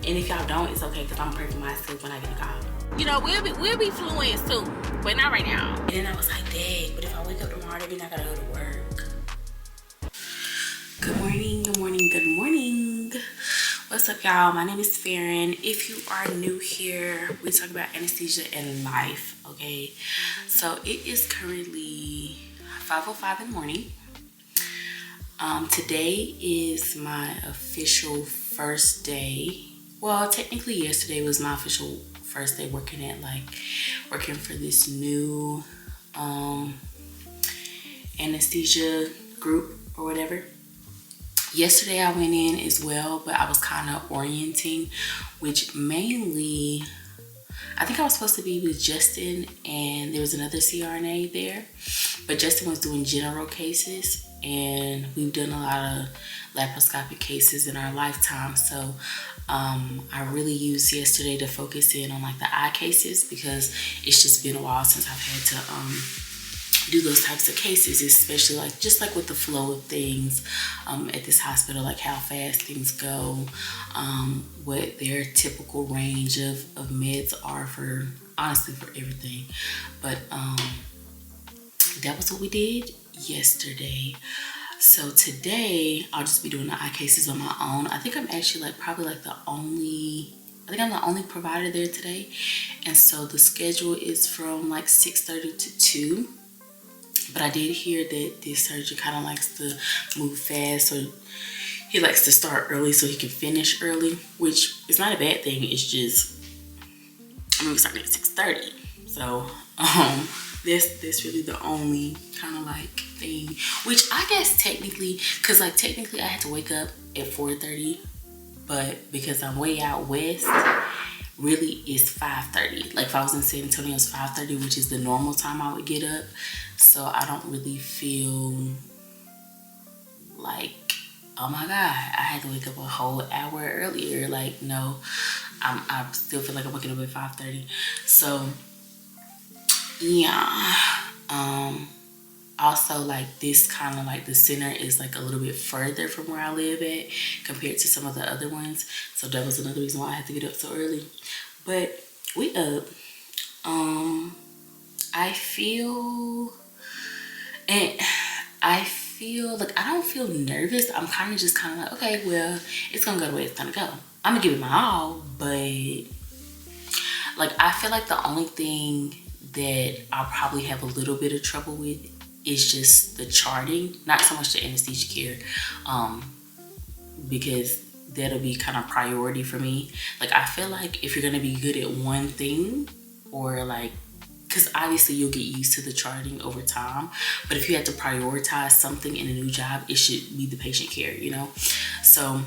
And if y'all don't, it's okay, because I'm praying for myself when I get a call. You know, we'll be fluent soon, but not right now. And then I was like, dang, but if I wake up tomorrow, that means I gotta go to work. Good morning, good morning, good morning. What's up, y'all? My name is Farron. If you are new here, we talk about anesthesia and life, okay? So it is currently 5:05 in the morning. Today is my official first day. Well, technically yesterday was my official first day working for this new anesthesia group or whatever. Yesterday I went in as well, but I was kind of orienting, which mainly, I think I was supposed to be with Justin and there was another CRNA there, but Justin was doing general cases, and we've done a lot of laparoscopic cases in our lifetime. So I really used yesterday to focus in on like the eye cases, because it's just been a while since I've had to do those types of cases, especially like just like with the flow of things at this hospital, like how fast things go, what their typical range of meds are for, honestly, for everything. But that was what we did yesterday. So today I'll just be doing the eye cases on my own. I think I'm actually probably the only provider there today, and so the schedule is from 6:30 to 2. But I did hear that this surgeon kind of likes to move fast, so he likes to start early so he can finish early, which is not a bad thing. It's just, we started at 6:30, so that's really the only kind of thing, which I guess technically, because technically I had to wake up at 4:30, but because I'm way out west, really it's 5:30. Like if I was in San Antonio, it's 5:30, which is the normal time I would get up. So I don't really feel like, oh my God, I had to wake up a whole hour earlier. No, I still feel like I'm waking up at 5:30. So yeah. Also, this kind of the center is a little bit further from where I live at compared to some of the other ones. So that was another reason why I had to get up so early. But we up. I feel like I don't feel nervous. I'm kind of okay, well, it's gonna go the way it's gonna go. I'm gonna give it my all, but I feel like the only thing that I'll probably have a little bit of trouble with is just the charting, not so much the anesthesia care, because that'll be kind of priority for me. I feel like if you're gonna be good at one thing, or because obviously you'll get used to the charting over time, but if you had to prioritize something in a new job, it should be the patient care, So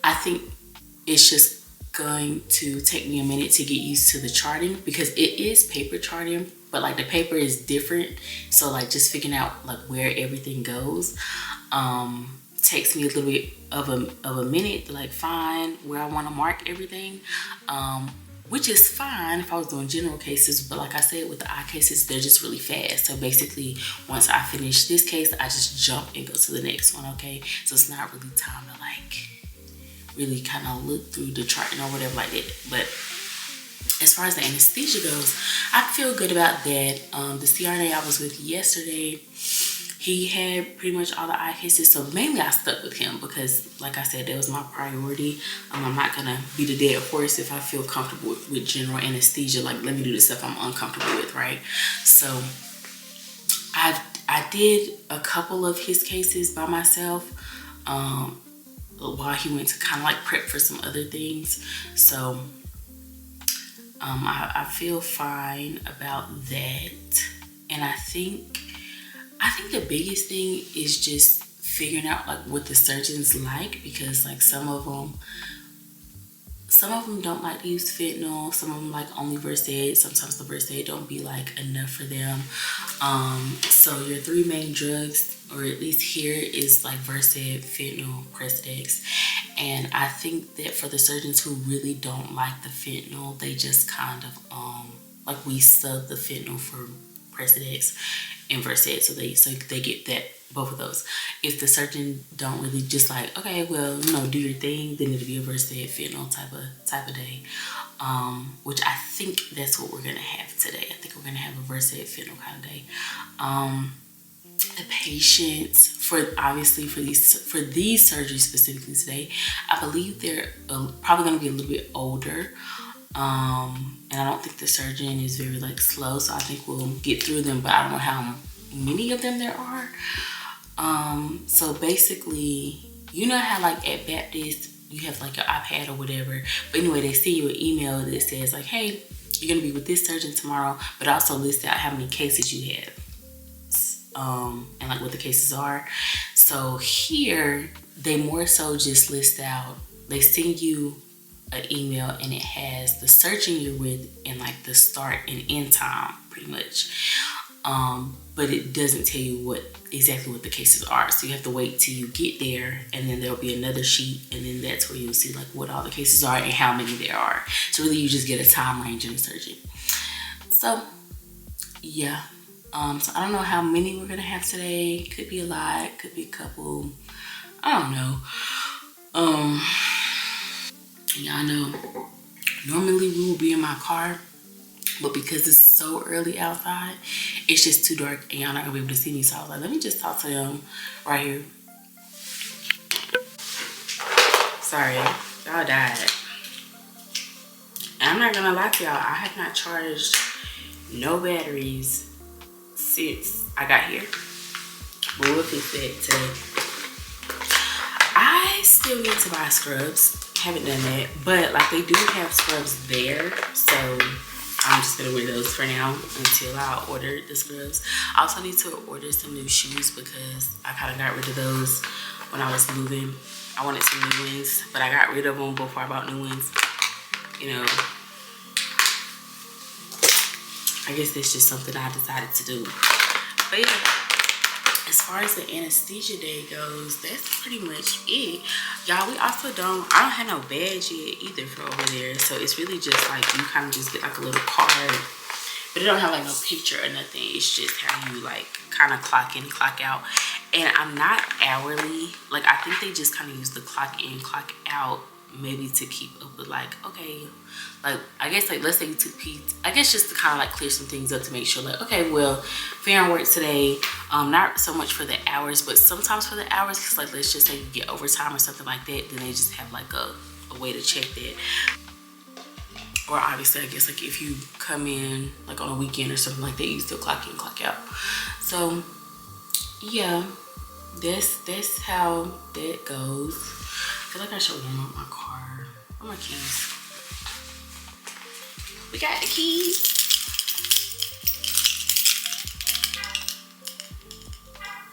I think it's just going to take me a minute to get used to the charting, because it is paper charting, but the paper is different. So just figuring out where everything goes takes me a little bit of a minute to find where I want to mark everything, which is fine if I was doing general cases. But like I said, with the eye cases, they're just really fast. So basically, once I finish this case, I just jump and go to the next one, okay? So it's not really time to really kind of look through the chart or whatever like that. But as far as the anesthesia goes, I feel good about that. The CRNA I was with yesterday, he had pretty much all the eye cases, so mainly I stuck with him because, like I said, that was my priority. I'm not gonna be the dead horse if I feel comfortable with general anesthesia. Let me do the stuff I'm uncomfortable with, right? So I did a couple of his cases by myself while he went to kind of prep for some other things. So I feel fine about that. And I think the biggest thing is just figuring out what the surgeons like, because some of them don't like to use fentanyl. Some of them only Versed. Sometimes the Versed don't be enough for them. So your three main drugs, or at least here, is Versed, fentanyl, Prestex. And I think that for the surgeons who really don't like the fentanyl, they just kind of we sub the fentanyl for Presidex and Versed, so they get that, both of those. If the surgeon don't really just like, okay, well, do your thing, then it'll be a Versed fentanyl type of day. Which I think that's what we're gonna have today. I think we're gonna have a Versed fentanyl kind of day. The patients for these surgeries specifically today, I believe they're probably going to be a little bit older, and I don't think the surgeon is very slow, so I think we'll get through them, but I don't know how many of them there are. So basically, how at Baptist you have your iPad or whatever, but anyway, they send you an email that says hey, you're going to be with this surgeon tomorrow, but also list out how many cases you have. And what the cases are. So here they more so just list out, they send you an email and it has the surgeon you're with and the start and end time pretty much. But it doesn't tell you exactly what the cases are. So you have to wait till you get there, and then there'll be another sheet, and then that's where you'll see what all the cases are and how many there are. So really you just get a time range in the surgery. So yeah. So I don't know how many we're gonna have today. Could be a lot, could be a couple. I don't know. Y'all know, normally we will be in my car, but because it's so early outside, it's just too dark and y'all not gonna be able to see me. So I was like, let me just talk to them right here. Sorry, y'all died. And I'm not gonna lie to y'all, I have not charged no batteries since I got here, but we'll fix that today. I still need to buy scrubs. Haven't done that, but they do have scrubs there, so I'm just gonna wear those for now until I order the scrubs. I also need to order some new shoes because I kind of got rid of those when I was moving. I wanted some new ones, but I got rid of them before I bought new ones. I guess that's just something I decided to do. But yeah, as far as the anesthesia day goes, that's pretty much it. Y'all, I don't have no badge yet either for over there. So it's really just you kind of just get a little card. But it don't have no picture or nothing. It's just how you kind of clock in, clock out. And I'm not hourly. I think they just kind of use the clock in, clock out maybe to keep up with okay, I guess let's say you took Pete, I guess just to kind of clear some things up to make sure okay, well, Farron worked today, not so much for the hours, but sometimes for the hours, because let's just say you get overtime or something like that, then they just have a way to check that. Or obviously I guess if you come in on a weekend or something like that, you still clock in, clock out. So yeah, that's how that goes. I feel like I should warm up my car. Where are my keys? We got the keys.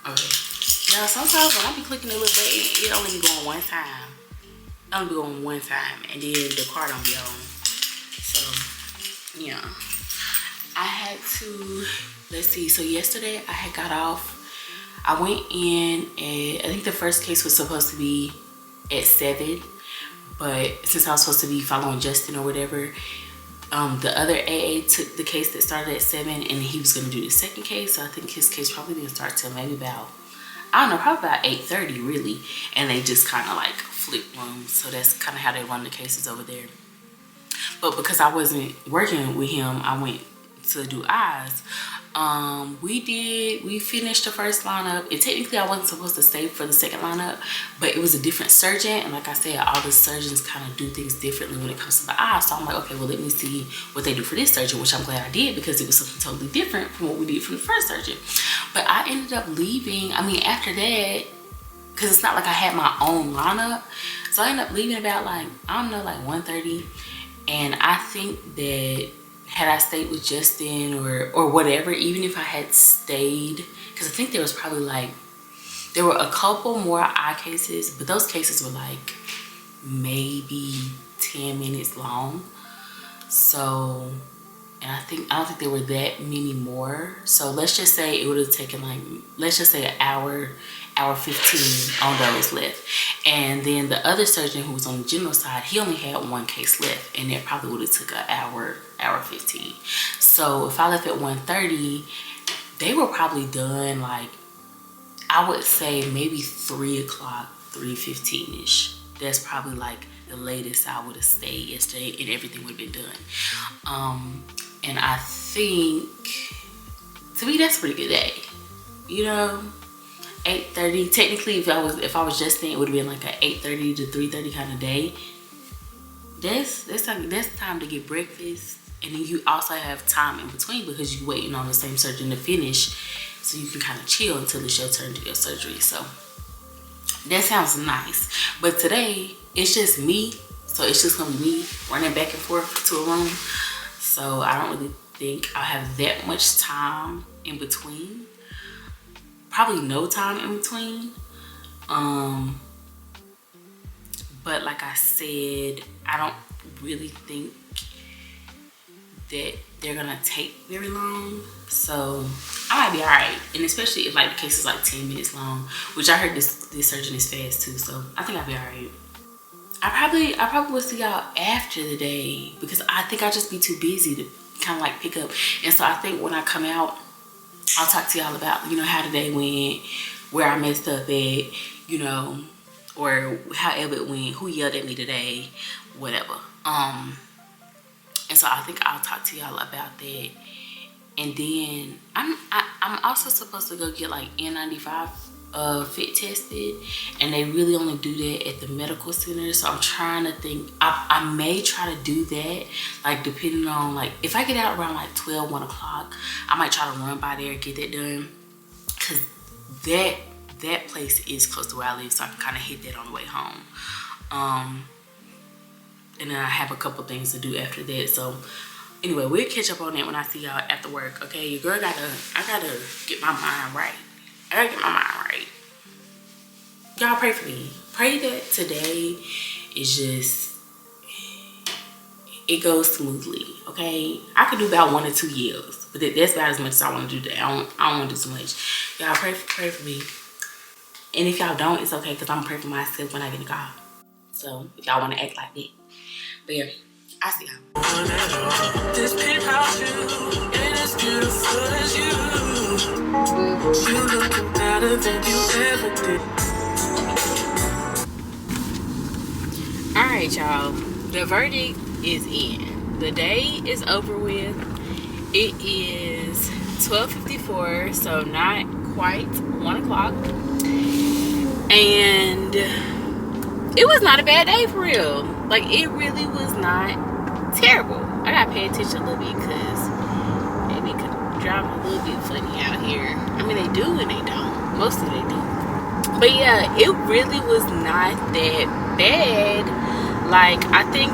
Okay. Yeah, sometimes when I be clicking a little bit, it only be going one time. It only be going one time, and then the car don't be on. So, yeah. I had to, let's see. So yesterday I had got off. I went in, and I think the first case was supposed to be at 7, but since I was supposed to be following Justin or whatever, the other AA took the case that started at 7, and he was going to do the second case. So I think his case probably didn't start till maybe about, I don't know, probably about 8:30 really. And they just kind of flip rooms. So that's kind of how they run the cases over there. But because I wasn't working with him, I went to do eyes. We finished the first lineup, and technically I wasn't supposed to stay for the second lineup, but it was a different surgeon, and like I said, all the surgeons kind of do things differently when it comes to the eye. So I'm like, okay, well, let me see what they do for this surgeon, which I'm glad I did, because it was something totally different from what we did from the first surgeon. But I ended up leaving, after that, because it's not like I had my own lineup, so I ended up leaving about 1:30. And I think that had I stayed with Justin or whatever, even if I had stayed, because I think there was probably there were a couple more eye cases, but those cases were maybe 10 minutes long. So, and I don't think there were that many more. So let's just say it would have taken let's just say an hour 15 on those left. And then the other surgeon who was on the general side, he only had one case left, and that probably would have took an hour 15. So if I left at 1:30 they were probably done like, I would say maybe 3 o'clock, 3:15ish. That's probably like the latest I would have stayed yesterday, and everything would have been done. And I think, to me, that's a pretty good day. You know, 8:30. Technically, if I was just staying, it would have been like a 8:30 to 3:30 kind of day. That's time to get breakfast, and then you also have time in between because you're waiting on the same surgeon to finish, so you can kind of chill until it's your turn to your surgery. So that sounds nice. But today it's just me, so it's just gonna be me running back and forth to a room. So I don't really think I'll have that much time in between. Probably no time in between. But like I said, I don't really think that they're gonna take very long, so I might be alright. And especially if like the case is like 10 minutes long, which I heard this surgeon is fast too, so I think I'll be alright. I probably will see y'all after the day, because I think I'll just be too busy to kind of like pick up. And so I think when I come out, I'll talk to y'all about, you know, how the day went, where I messed up at, you know, or however it went, who yelled at me today, whatever. And so I think I'll talk to y'all about that. And then I'm also supposed to go get like N95 fit tested, and they really only do that at the medical center. So I'm trying to think, I may try to do that, like depending on, like if I get out around like 12, 1 o'clock, I might try to run by there and get that done, because that place is close to where I live, so I can kind of hit that on the way home. And then I have a couple things to do after that. So anyway, we'll catch up on that when I see y'all after work. Okay, your girl I gotta get my mind right. I gotta get my mind right. Y'all pray for me. Pray that today is just, it goes smoothly. Okay, I could do about 1 or 2 years, but that's about as much as I want to do today. I don't want to do too much. Y'all pray for me. And if y'all don't, it's okay, because I'm gonna pray for myself when I get a call. So if y'all want to act like that. But yeah, I see y'all. This penthouse view ain't as beautiful as you. You looking better than you ever did. Alright, y'all. The verdict is in. The day is over with. It is 12:54, so not quite 1 o'clock. And it was not a bad day for real. Like, it really was not terrible. I gotta pay attention a little bit, because they be driving a little bit funny out here. I mean, they do and they don't. Mostly they do. But yeah, it really was not that bad. Like, I think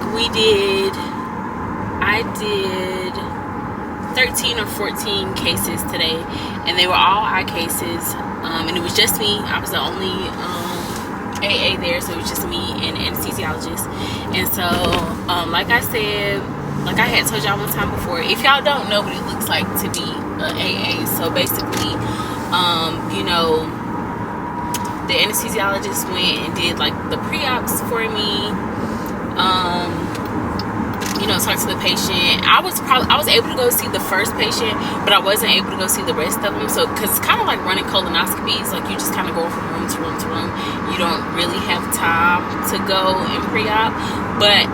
I did 13 or 14 cases today, and they were all eye cases. And it was just me. I was the only AA there, so it was just me and anesthesiologist. And so like I said, like I had told y'all one time before, if y'all don't know what it looks like to be an AA, so basically you know, the anesthesiologist went and did like the pre-ops for me, you know, talk to the patient. I was able to go see the first patient, but I wasn't able to go see the rest of them. So, because it's kind of like running colonoscopies, like you just kind of go from room to room to room. You don't really have time to go and pre-op. But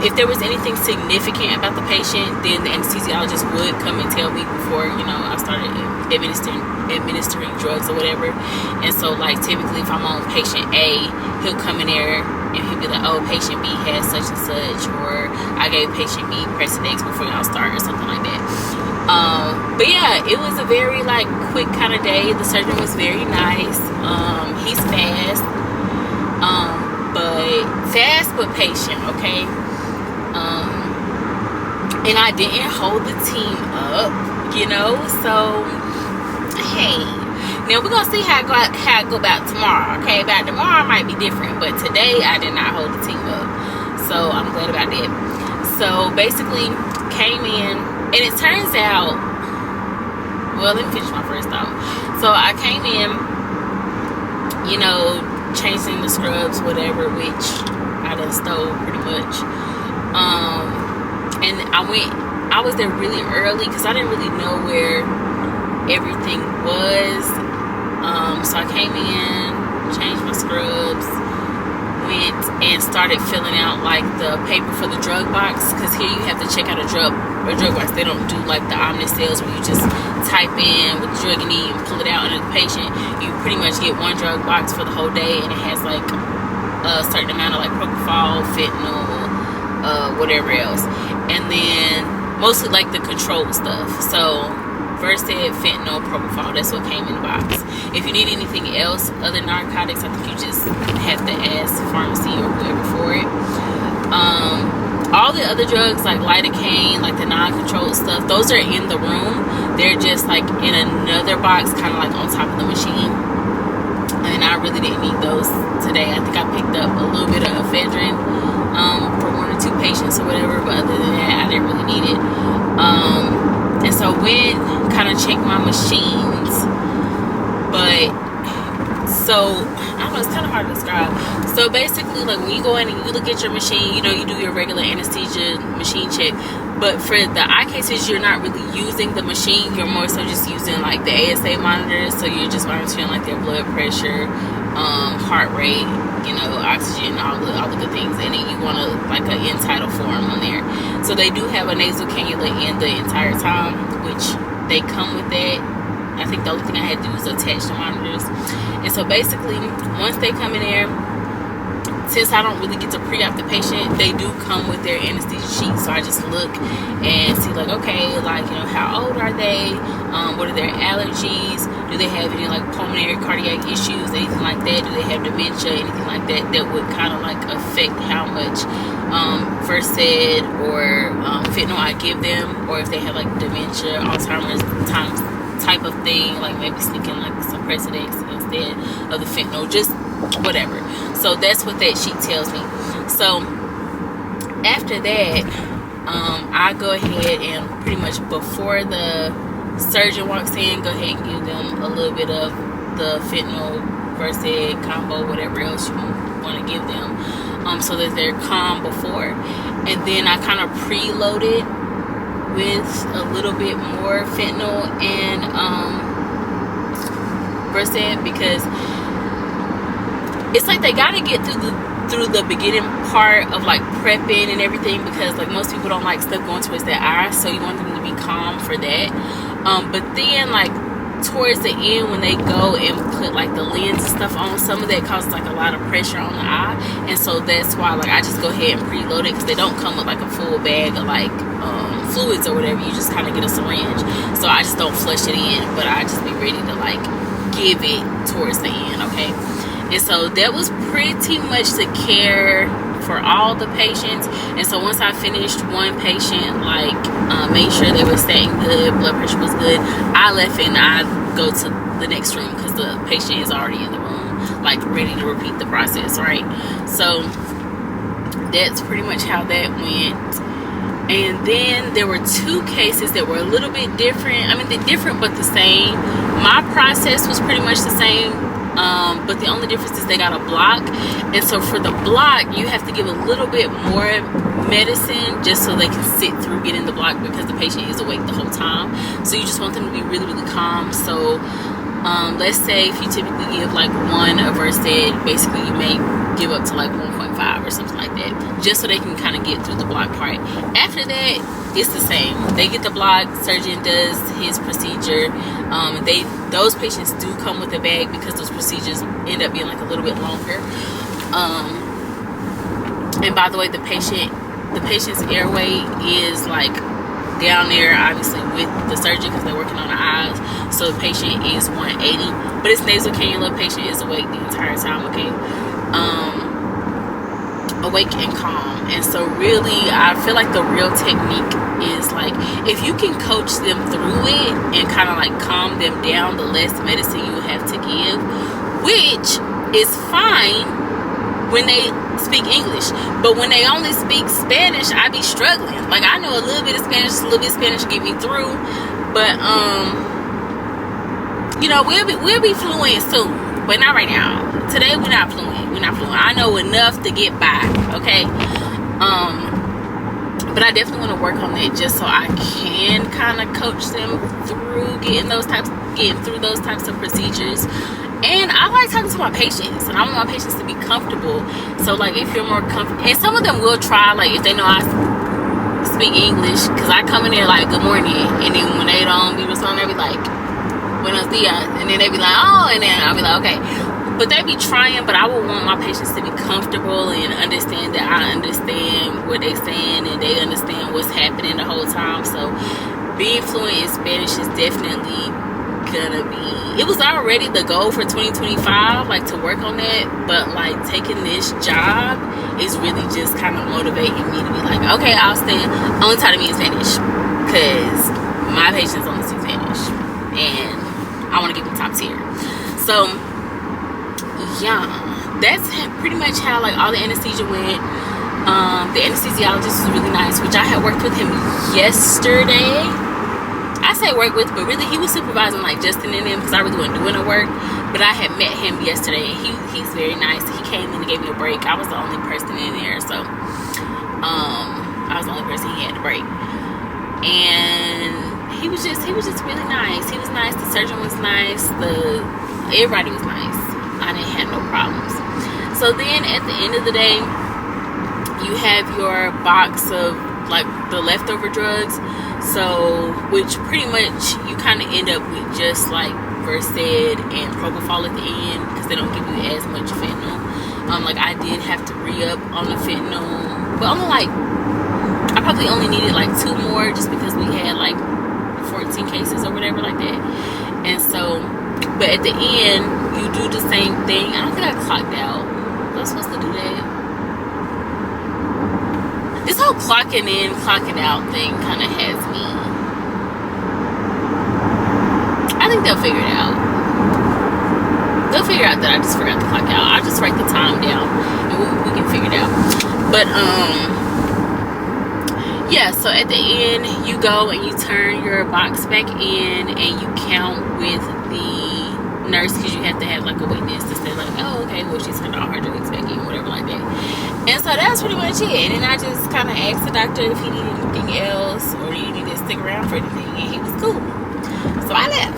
if there was anything significant about the patient, then the anesthesiologist would come and tell me before, you know, I started administering drugs or whatever. And so, like, typically if I'm on patient A, he'll come in there and he'll be like, oh, patient B has such and such, or I gave patient B Precedex before y'all start, or something like that. But yeah, it was a very like quick kind of day. The surgeon was very nice. He's fast, but patient, okay. And I didn't hold the team up, you know. So hey, now we're gonna see how I go about tomorrow. Okay, about tomorrow might be different, but today I did not hold the team up, so I'm glad about that. So basically, came in, and it turns out, well, let me finish my first thought. So I came in, you know, changing the scrubs, whatever, which I done stole pretty much. And I was there really early because I didn't really know where everything was. So I came in, changed my scrubs, went and started filling out like the paper for the drug box, because here you have to check out a drug box. They don't do like the omnis sales where you just type in what drug you need and pull it out under the patient. You pretty much get one drug box for the whole day, and it has like a certain amount of like propofol, fentanyl, whatever else, and then mostly like the controlled stuff. So Versed, fentanyl, propofol, that's what came in the box. If you need anything else, other narcotics, I think you just have to ask pharmacy or whoever for it. All the other drugs like lidocaine, like the non-controlled stuff, those are in the room. They're just like in another box, kind of like on top of the machine. And I really didn't need those today. I think I picked up a little bit of ephedrine for 1 or 2 patients or whatever, but other than that, I didn't really need it. And so I went, kind of checked my machines, but so I don't know, it's kind of hard to describe. So basically, like when you go in and you look at your machine, you know, you do your regular anesthesia machine check, but for the eye cases, you're not really using the machine. You're more so just using like the ASA monitors. So you're just monitoring like their blood pressure, heart rate, you know, oxygen, all the good things. And then you want to like an end-tidal form on there. So they do have a nasal cannula in the entire time, which they come with that. I think the only thing I had to do was attach the monitors. And so basically, once they come in there, since I don't really get to pre-op the patient, they do come with their anesthesia sheet. So I just look and see like, okay, like, you know, how old are they? What are their allergies? Do they have any like pulmonary cardiac issues, anything like that? Do they have dementia, anything like that, that would kind of like affect how much Versed or fentanyl I give them, or if they have like dementia, Alzheimer's type of thing, like maybe sneaking like some Precedex instead of the fentanyl, just whatever. So that's what that sheet tells me. So after that, I go ahead and pretty much before the surgeon walks in, go ahead and give them a little bit of the fentanyl, Versed combo, whatever else you want to give them, so that they're calm before. And then I kind of preload it with a little bit more fentanyl and Versed, because it's like they gotta get through the beginning part of like prepping and everything, because like most people don't like stuff going towards their eyes, so you want them to be calm for that. But then like towards the end, when they go and put like the lens and stuff on, some of that causes like a lot of pressure on the eye, and so that's why like I just go ahead and preload it, because they don't come with like a full bag of like fluids or whatever. You just kind of get a syringe, so I just don't flush it in, but I just be ready to like give it towards the end. Okay. And so that was pretty much the care for all the patients. And so once I finished one patient, like made sure they were staying good, blood pressure was good, I left and I go to the next room, because the patient is already in the room, like ready to repeat the process, right? So that's pretty much how that went. And then there were 2 cases that were a little bit different. I mean, they're different but the same. My process was pretty much the same. But the only difference is they got a block, and so for the block you have to give a little bit more medicine just so they can sit through getting the block, because the patient is awake the whole time. So you just want them to be really, really calm. So let's say if you typically give like 1 of Versed, basically you may give up to like 1.5 or something like that, just so they can kind of get through the block part. After that, it's the same. They get the block, surgeon does his procedure. Those patients do come with a bag, because those procedures end up being like a little bit longer. And by the way, the patient's airway is like down there, obviously, with the surgeon, because they're working on the eyes. So the patient is 180, but it's nasal cannula. Patient is awake the entire time. Okay. Awake and calm. And so really, I feel like the real technique is like, if you can coach them through it and kind of like calm them down, the less medicine you have to give, which is fine when they speak English. But when they only speak Spanish, I be struggling. Like, I know a little bit of Spanish, a little bit of Spanish get me through, but you know, we'll be fluent soon, but not right now. Today we're not fluent. I know enough to get by, okay? But I definitely want to work on that just so I can kind of coach them through getting through those types of procedures. And I like talking to my patients, and I want my patients to be comfortable. So like if you're more comfortable, and some of them will try, like if they know I speak English, because I come in there like good morning, and then when they don't be responding, they be like buenos dias, and then they be like oh, and then I'll be like okay. But they be trying, but I would want my patients to be comfortable and understand that I understand what they saying and they understand what's happening the whole time. So being fluent in Spanish is definitely gonna be, it was already the goal for 2025, like to work on that, but like taking this job is really just kind of motivating me to be like, okay, I'll only talk to me in Spanish, because my patients only speak Spanish and I want to give them top tier. So yeah, that's pretty much how like all the anesthesia went. The anesthesiologist was really nice, which I had worked with him yesterday. I say work with, but really he was supervising like Justin and them, because I really wasn't doing the work. But I had met him yesterday, and he's very nice. He came in and gave me a break. I was the only person in there, so I was the only person he had to break. And he was just really nice. He was nice. The surgeon was nice. Everybody was nice. I didn't have no problems. So then at the end of the day, you have your box of like the leftover drugs, so which pretty much you kind of end up with just like Versed and propofol at the end, because they don't give you as much fentanyl. Like I did have to re-up on the fentanyl, but I probably only needed like 2 more, just because we had like 14 cases or whatever like that. And so, but at the end you do the same thing. I don't think I clocked out. Was I supposed to do that? This whole clocking in, clocking out thing kind of has me. I think they'll figure it out. They'll figure out that I just forgot to clock out. I'll just write the time down and we can figure it out. But yeah, so at the end you go and you turn your box back in and you count with the nurse, because you have to have like a witness to say like, oh okay, well she's turned all her drugs back in, whatever like that. And so that's pretty much it. And then I just kind of asked the doctor if he needed anything else or he needed to stick around for anything, and he was cool. So I left,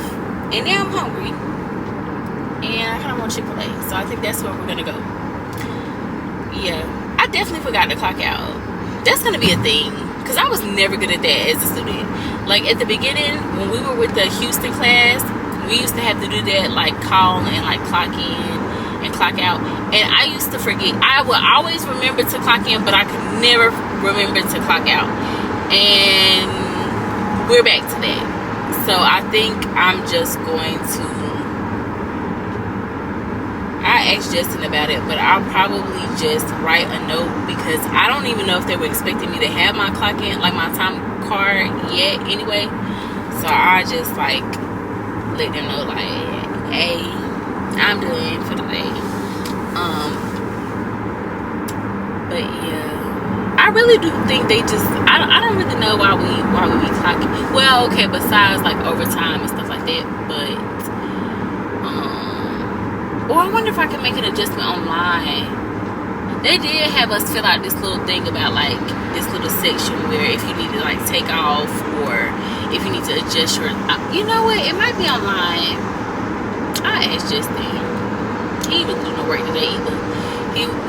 and now I'm hungry and I kind of want Chick-fil-A, so I think that's where we're gonna go. Yeah, I definitely forgot to clock out. That's gonna be a thing, because I was never good at that as a student. Like at the beginning when we were with the Houston class, we used to have to do that, like call and like clock in and clock out, and I used to forget. I would always remember to clock in, but I could never remember to clock out, and we're back to that. So I think I'm just going to, I asked Justin about it, but I'll probably just write a note, because I don't even know if they were expecting me to have my clock in, like my time card yet anyway. So I just like let them know like, hey, I'm done for the day. But yeah, I really do think they just, I don't really know why we be clocking. Well, okay, besides like overtime and stuff like that, but or I wonder if I can make an adjustment online. They did have us fill out this little thing about like this little section where if you need to like take off, or if you need to adjust your, you know what, it might be online. I asked Justin. He didn't do no work today either.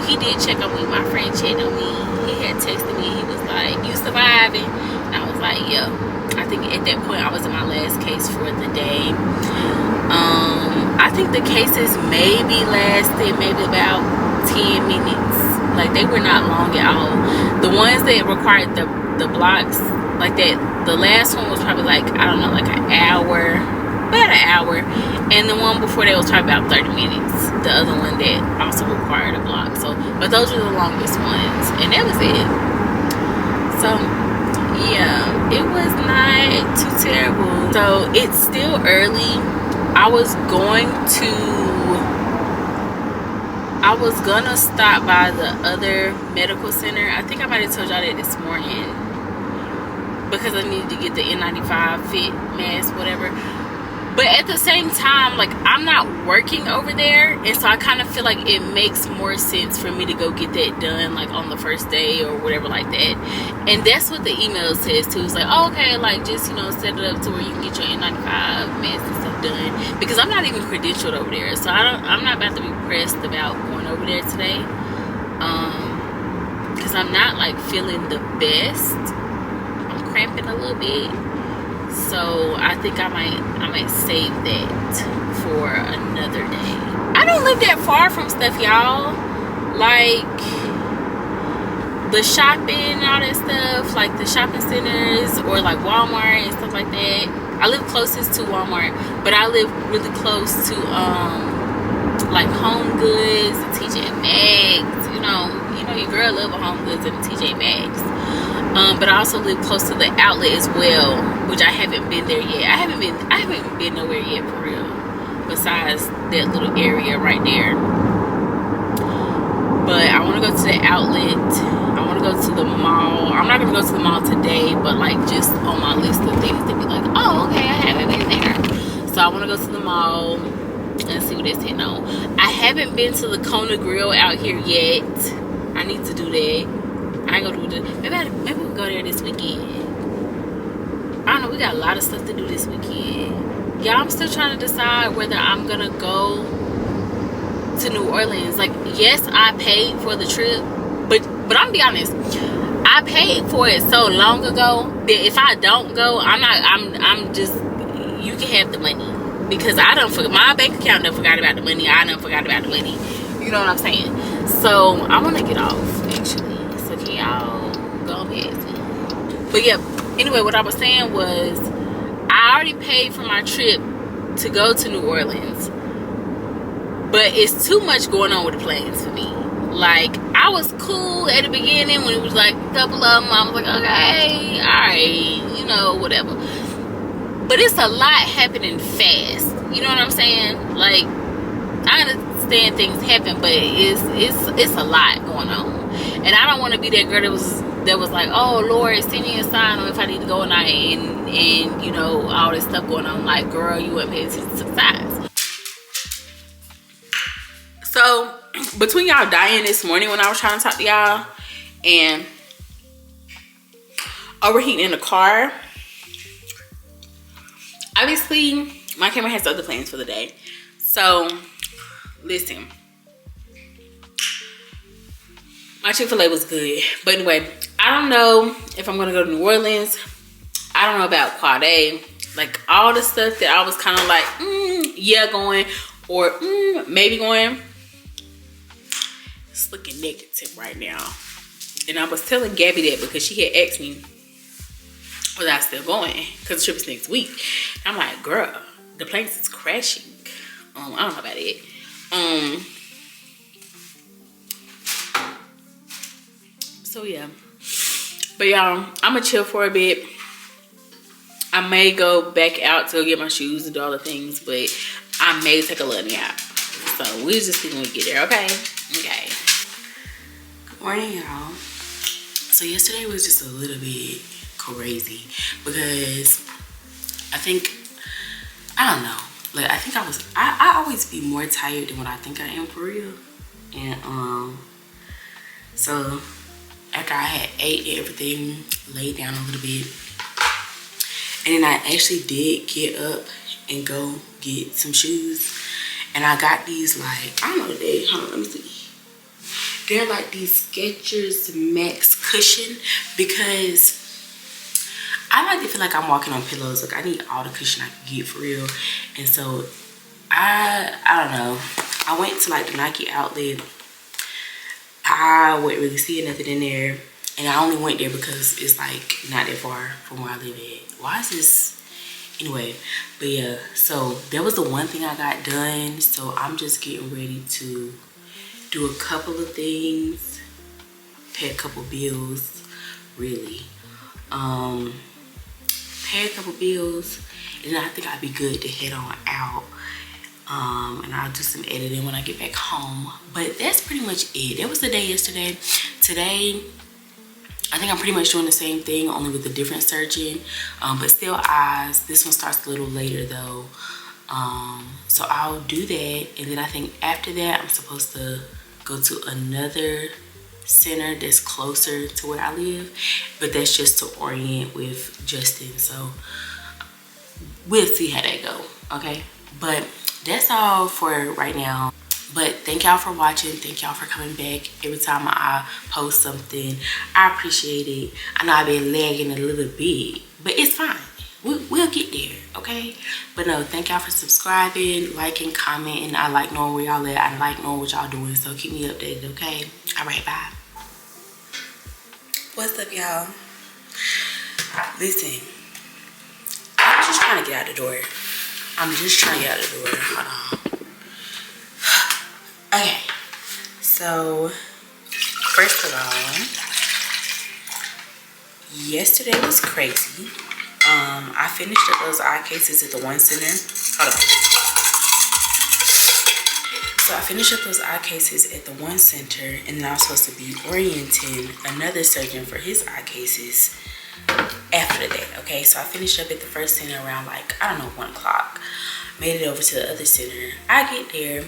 He did check on me. My friend checked on me. He had texted me. He was like, you surviving? And I was like, yeah. I think at that point I was in my last case for the day. I think the cases maybe lasted maybe about 10 minutes. Like they were not long at all. The ones that required the blocks like that, the last one was probably like, I don't know, like an hour, about an hour, and the one before that was probably about 30 minutes. The other one that also required a block. So, but those were the longest ones, and that was it. So yeah, it was not too terrible. So it's still early. I was gonna stop by the other medical center. I think I might have told y'all that this morning, because I needed to get the N95 fit mask, whatever. But at the same time, like, I'm not working over there, and so I kind of feel like it makes more sense for me to go get that done, like, on the first day or whatever like that. And that's what the email says too. It's like, oh, okay, like, just, you know, set it up to where you can get your N95 meds and stuff done, because I'm not even credentialed over there, so I'm not about to be pressed about going over there today, because I'm not, like, feeling the best. I'm cramping a little bit. So I think I might save that for another day. I don't live that far from stuff, y'all. Like the shopping and all that stuff, like the shopping centers or like Walmart and stuff like that. I live closest to Walmart, but I live really close to like Home Goods and TJ Maxx. You know your girl love a Home Goods and TJ Maxx. But I also live close to the outlet as well, which I haven't been there yet. I haven't been nowhere yet for real, besides that little area right there. But I want to go to the outlet. I want to go to the mall. I'm not gonna go to the mall today, but like just on my list of things to be like, oh, okay, I haven't been there. So I want to go to the mall and see what it's hitting on. I haven't been to the Kona Grill out here yet. I need to do that. I ain't gonna do it. Maybe we'll go there this weekend. I don't know. We got a lot of stuff to do this weekend. Yeah, I'm still trying to decide whether I'm gonna go to New Orleans. Like, yes, I paid for the trip, but I'm gonna be honest. I paid for it so long ago that if I don't go, I'm just, you can have the money, because I don't forget, my bank account done forgot about the money. I done forgot about the money. You know what I'm saying? So I want to get off actually. So can y'all go past me? But yeah, anyway, what I was saying was I already paid for my trip to go to New Orleans, but it's too much going on with the plans for me. Like, I was cool at the beginning when it was like a couple of them. I was like, okay, alright, you know, whatever. But it's a lot happening fast. You know what I'm saying? Like, I understand things happen, but it's a lot going on. And I don't want to be that girl that was like, oh Lord, send me a sign on if I need to go at night, and you know, all this stuff going on. Like, girl, you weren't paying attention to the signs. So between y'all dying this morning when I was trying to talk to y'all and overheating in the car, obviously my camera has other plans for the day. So listen, my Chick-fil-A was good, but anyway, I don't know if I'm gonna go to New Orleans. I don't know about Quad A, like all the stuff that I was kind of like, yeah, going, or maybe going. It's looking negative right now. And I was telling Gabby that because she had asked me, was I still going? Because the trip is next week. I'm like, girl, the plane is crashing. I don't know about it. So yeah. But y'all, I'm gonna chill for a bit. I may go back out to go get my shoes and do all the things, but I may take a little nap. So we'll just see when we get there, okay? Okay. Good morning, y'all. So yesterday was just a little bit crazy because I don't know. Like, I think I always be more tired than what I think I am for real. And so after I had ate everything, laid down a little bit, and then I actually did get up and go get some shoes. And I got these, like, I don't know, hold on, let me see. They're like these Skechers Max Cushion, because I like to feel like I'm walking on pillows. Like, I need all the cushion I can get for real. And so I don't know. I went to like the Nike outlet. I wasn't really seeing nothing in there. And I only went there because it's like not that far from where I live at. Why is this? Anyway, but yeah, so that was the one thing I got done. So I'm just getting ready to do a couple of things, pay a couple bills, really. Pay a couple bills, and then I think I'd be good to head on out. And I'll do some editing when I get back home. But that's pretty much it. That was the day yesterday. Today, I think I'm pretty much doing the same thing, only with a different surgeon, but still eyes. This one starts a little later though. So I'll do that, and then I think after that I'm supposed to go to another center that's closer to where I live, but that's just to orient with Justin. So we'll see how that go. Okay, but that's all for right now. But thank y'all for watching. Thank y'all for coming back every time I post something. I appreciate it. I know I've been lagging a little bit, but it's fine. We'll get there, okay? But no, thank y'all for subscribing, liking, commenting. I like knowing where y'all at. I like knowing what y'all doing, so keep me updated, okay? All right, bye. What's up, y'all? Listen, I'm just trying to get out the door. Hold on. Okay, so first of all, yesterday was crazy. I finished up those eye cases at the one center. Hold on. So I finished up those eye cases at the one center, and then I was supposed to be orienting another surgeon for his eye cases after that. Okay, so I finished up at the first center around like, I don't know, 1 o'clock. Made it over to the other center. I get there,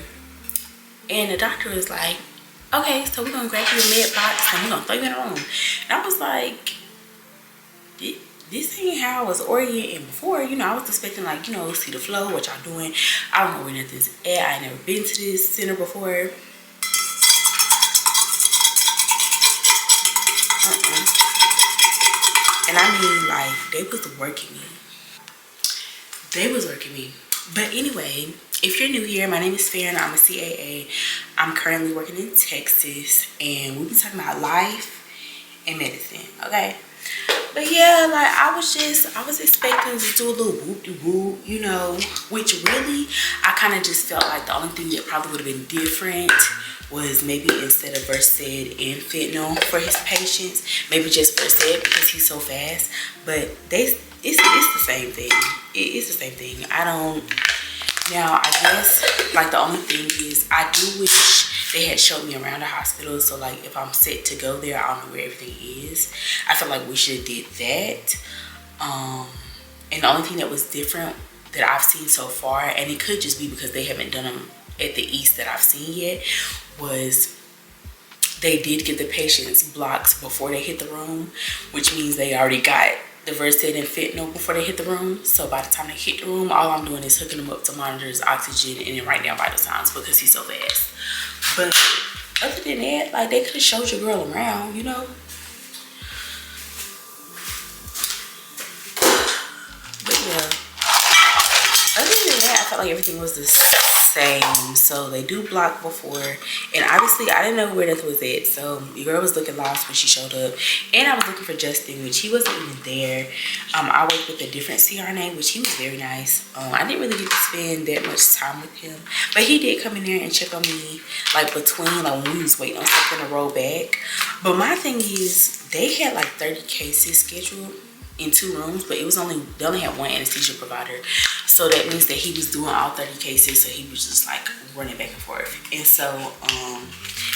and the doctor was like, okay, so we're gonna grab you a med box and we're gonna throw you in a room. And I was like, this ain't how I was orienting before. You know, I was expecting like, you know, see the flow, what y'all doing. I don't know where nothing's at. I ain't never been to this center before. And I mean, like, they was working me. But anyway, if you're new here, my name is Farron. I'm a CAA. I'm currently working in Texas, and we'll be talking about life and medicine, okay? But yeah, like I was expecting to do a little whoop-de-whoop, you know, which really, I kind of just felt like the only thing that probably would have been different was maybe instead of Versed and fentanyl for his patients, maybe just Versed because he's so fast. But it's the same thing. It's the same thing. Now I guess like the only thing is I do wish they had showed me around the hospital, so like if I'm set to go there, I don't know where everything is. I feel like we should have did that. And the only thing that was different that I've seen so far, and it could just be because they haven't done them at the east that I've seen yet, was they did give the patients blocks before they hit the room, which means they already got the Versed and fentanyl before they hit the room. So by the time they hit the room, all I'm doing is hooking them up to monitor his oxygen and then write down vital signs because he's so fast. But other than that, like they could have showed your girl around, you know. But yeah, other than that, I felt like everything was the same. So they do block before, and obviously I didn't know where that was at. So your girl was looking lost when she showed up, and I was looking for Justin, which he wasn't even there. I worked with a different CRNA, which he was very nice. I didn't really get to spend that much time with him, but he did come in there and check on me, like between like when we was waiting on something to roll back. But my thing is, they had like 30 cases scheduled in 2 rooms, but they only had 1 anesthesia provider. So that means that he was doing all 30 cases, so he was just like running back and forth. And so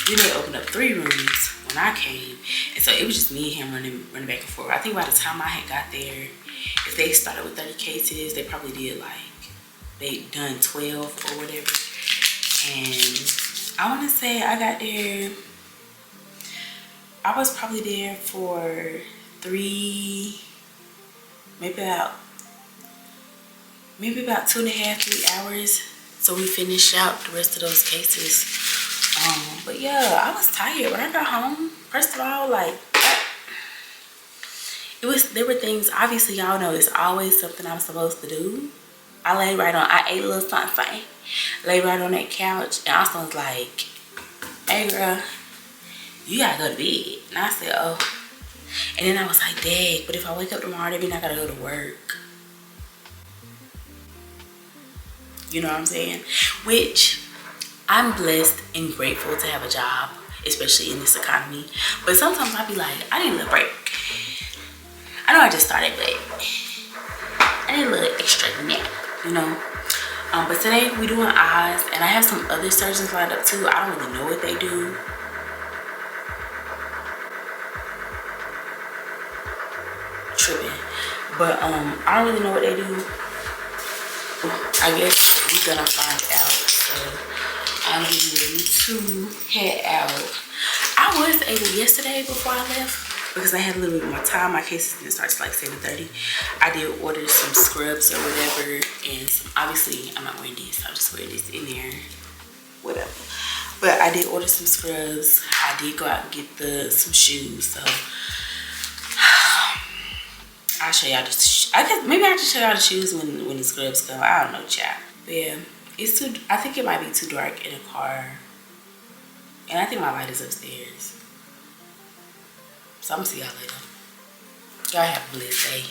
then they opened up 3 rooms when I came, and so it was just me and him running back and forth. I think by the time I had got there, if they started with 30 cases, they probably did like, they done 12 or whatever. And I want to say I got there, I was probably there for 3, maybe about 2.5, 3 hours. So we finished out the rest of those cases. But yeah, I was tired when I got home. First of all, like there were things, obviously y'all know it's always something I'm supposed to do. I ate a little something, lay right on that couch, and Austin was like, hey girl, you gotta go to bed. And I said, oh. And then I was like, dang, but if I wake up tomorrow, that means I gotta go to work. You know what I'm saying? Which, I'm blessed and grateful to have a job, especially in this economy. But sometimes I be like, I need a little break. I know I just started, but I need a little extra nap, you know? But today we doing eyes, and I have some other surgeons lined up too. I don't really know what they do. Tripping. But I don't really know what they do. I guess we're gonna find out. So I'm getting ready to head out. I was able yesterday before I left, because I had a little bit more time. My cases didn't start till like 7:30. I did order some scrubs or whatever, and some, obviously I'm not wearing this. I'm just wearing this in there, whatever. But I did order some scrubs. I did go out and get some shoes. So I'll show y'all the. I guess maybe I just show y'all the shoes when the scrubs come. I don't know, child. But yeah, it's too. I think it might be too dark in the car, and I think my light is upstairs. So I'm gonna see y'all later. Y'all have a blessed day.